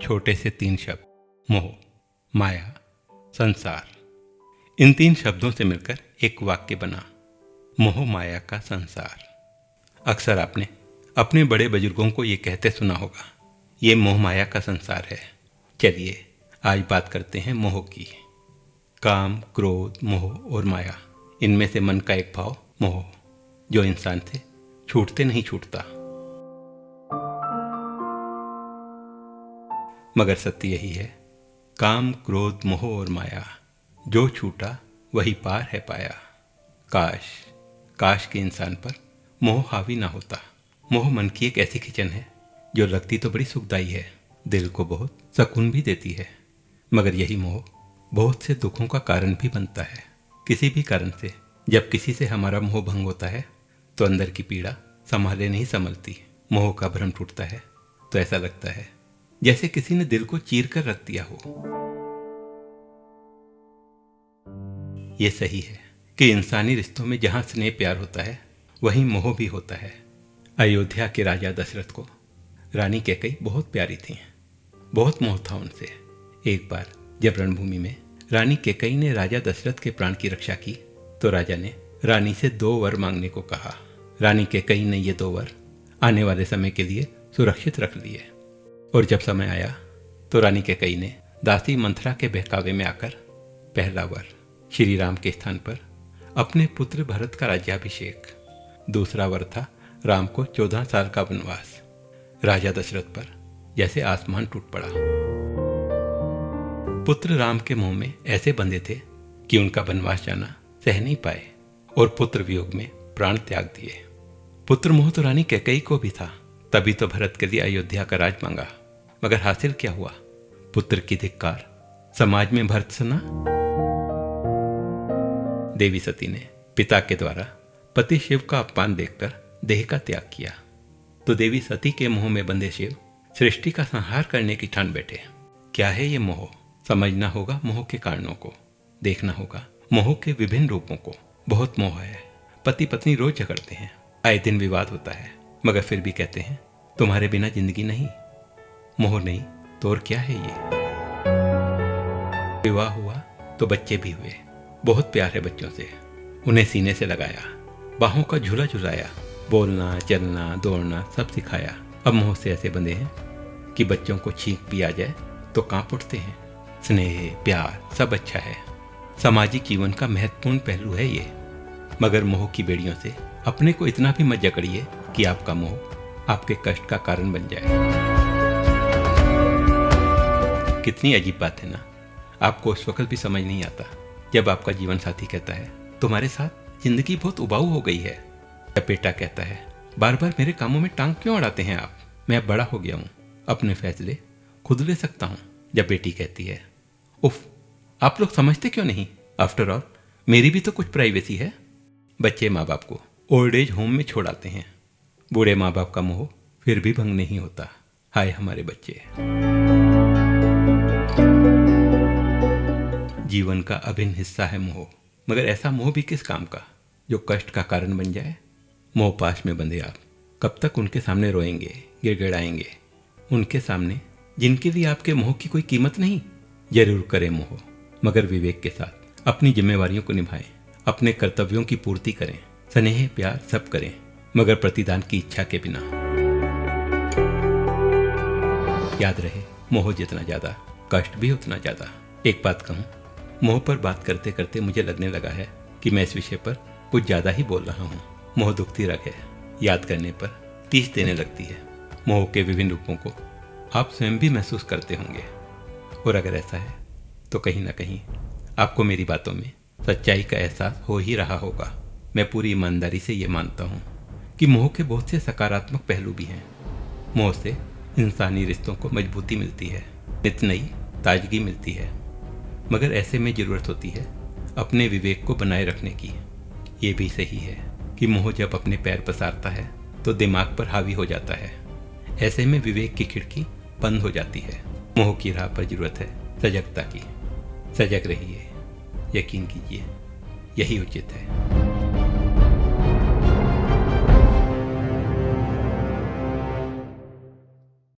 छोटे से 3 शब्द, मोह, माया, संसार। इन 3 शब्दों से मिलकर एक वाक्य बना, मोह माया का संसार। अक्सर आपने अपने बड़े बुजुर्गों को ये कहते सुना होगा, ये मोह माया का संसार है। चलिए आज बात करते हैं मोह की। काम, क्रोध, मोह और माया, इनमें से मन का एक भाव मोह, जो इंसान से छूटते नहीं छूटता। मगर सत्य यही है, काम, क्रोध, मोह और माया, जो छूटा वही पार है पाया। काश के इंसान पर मोह हावी ना होता। मोह मन की एक ऐसी खिंचन है जो लगती तो बड़ी सुखदायी है, दिल को बहुत सुकून भी देती है, मगर यही मोह बहुत से दुखों का कारण भी बनता है। किसी भी कारण से जब किसी से हमारा मोह भंग होता है तो अंदर की पीड़ा संभाले नहीं संभलती। मोह का भ्रम टूटता है तो ऐसा लगता है जैसे किसी ने दिल को चीर कर रख दिया हो। ये सही है कि इंसानी रिश्तों में जहां स्नेह प्यार होता है वहीं मोह भी होता है। अयोध्या के राजा दशरथ को रानी कैकेयी बहुत प्यारी थी, बहुत मोह था उनसे। एक बार जब रणभूमि में रानी कैकेयी ने राजा दशरथ के प्राण की रक्षा की तो राजा ने रानी से 2 वर मांगने को कहा। रानी कैकेयी ने ये 2 वर आने वाले समय के लिए सुरक्षित रख लिए, और जब समय आया तो रानी कैकेयी ने दासी मंथरा के बहकावे में आकर पहला वर श्री राम के स्थान पर अपने पुत्र भरत का राज्याभिषेक, दूसरा वर था राम को 14 साल का वनवास। राजा दशरथ पर जैसे आसमान टूट पड़ा। पुत्र राम के मुंह में ऐसे बंधे थे कि उनका वनवास जाना सह नहीं पाए और पुत्र वियोग में प्राण त्याग दिए। पुत्र मोह तो रानी कैकेयी को भी था, तभी तो भरत के लिए अयोध्या का राज मांगा, मगर हासिल क्या हुआ? पुत्र की धिक्कार, समाज में भर्त्सना। देवी सती ने पिता के द्वारा पति शिव का अपमान देखकर देह का त्याग किया, तो देवी सती के मोह में बंधे शिव सृष्टि का संहार करने की ठान बैठे। क्या है ये मोह? समझना होगा मोह के कारणों को, देखना होगा मोह के विभिन्न रूपों को। बहुत मोह है, पति पत्नी रोज झगड़ते हैं, आए दिन विवाद होता है, मगर फिर भी कहते हैं तुम्हारे बिना जिंदगी नहीं। मोह नहीं तो और क्या है ये? विवाह हुआ तो बच्चे भी हुए, बहुत प्यार है बच्चों से, उन्हें सीने से लगाया, बाहों का झूला झुलाया, बोलना, चलना, दौड़ना सब सिखाया। अब मोह से ऐसे बंधे हैं कि बच्चों को छींक भी आ जाए तो कांप उठते हैं। स्नेह, प्यार सब अच्छा है, सामाजिक जीवन का महत्वपूर्ण पहलू है ये, मगर मोह की बेड़ियों से अपने को इतना भी मत जकड़िए कि आपका मोह आपके कष्ट का कारण बन जाए। कितनी अजीब बात है ना, आपको उस वक्त भी समझ नहीं आता जब आपका जीवन साथी कहता है तुम्हारे साथ जिंदगी बहुत उबाऊ हो गई है, या बेटा कहता है बार बार मेरे कामों में टांग क्यों अड़ाते हैं आप, मैं अब बड़ा हो गया हूँ, अपने फैसले खुद ले सकता हूँ। जब बेटी कहती है उफ, आप लोग समझते क्यों नहीं, आफ्टर ऑल मेरी भी तो कुछ प्राइवेसी है। बच्चे माँ बाप को ओल्ड एज होम में छोड़ आते हैं, बूढ़े माँ बाप का मोह फिर भी भंग नहीं होता। हाय हमारे बच्चे। जीवन का अभिन्न हिस्सा है मोह, मगर ऐसा मोह भी किस काम का जो कष्ट का कारण बन जाए। मोह पाश में बंधे आप कब तक उनके सामने रोएंगे, गिड़गिड़ाएंगे, उनके सामने जिनके लिए आपके मोह की कोई कीमत नहीं। जरूर करें मोह, मगर विवेक के साथ अपनी जिम्मेवारियों को निभाएं, अपने कर्तव्यों की पूर्ति करें, स्नेह प्यार सब करें, मगर प्रतिदान की इच्छा के बिना। याद रहे, मोह जितना ज्यादा कष्ट भी उतना ज्यादा। एक बात कहूं, मोह पर बात करते करते मुझे लगने लगा है कि मैं इस विषय पर कुछ ज्यादा ही बोल रहा हूं। मोह दुखती रग है, याद करने पर टीस देने लगती है। मोह के विभिन्न रूपों को आप स्वयं भी महसूस करते होंगे, और अगर ऐसा है तो कहीं ना कहीं आपको मेरी बातों में सच्चाई का एहसास हो ही रहा होगा। मैं पूरी ईमानदारी से ये मानता हूँ कि मोह के बहुत से सकारात्मक पहलू भी हैं। मोह से इंसानी रिश्तों को मजबूती मिलती है, नित नई ताजगी मिलती है, मगर ऐसे में जरूरत होती है अपने विवेक को बनाए रखने की। ये भी सही है कि मोह जब अपने पैर पसारता है तो दिमाग पर हावी हो जाता है, ऐसे में विवेक की खिड़की बंद हो जाती है। मोह की राह पर जरूरत है सजगता की। सजग रहिए, यकीन कीजिए यही उचित है।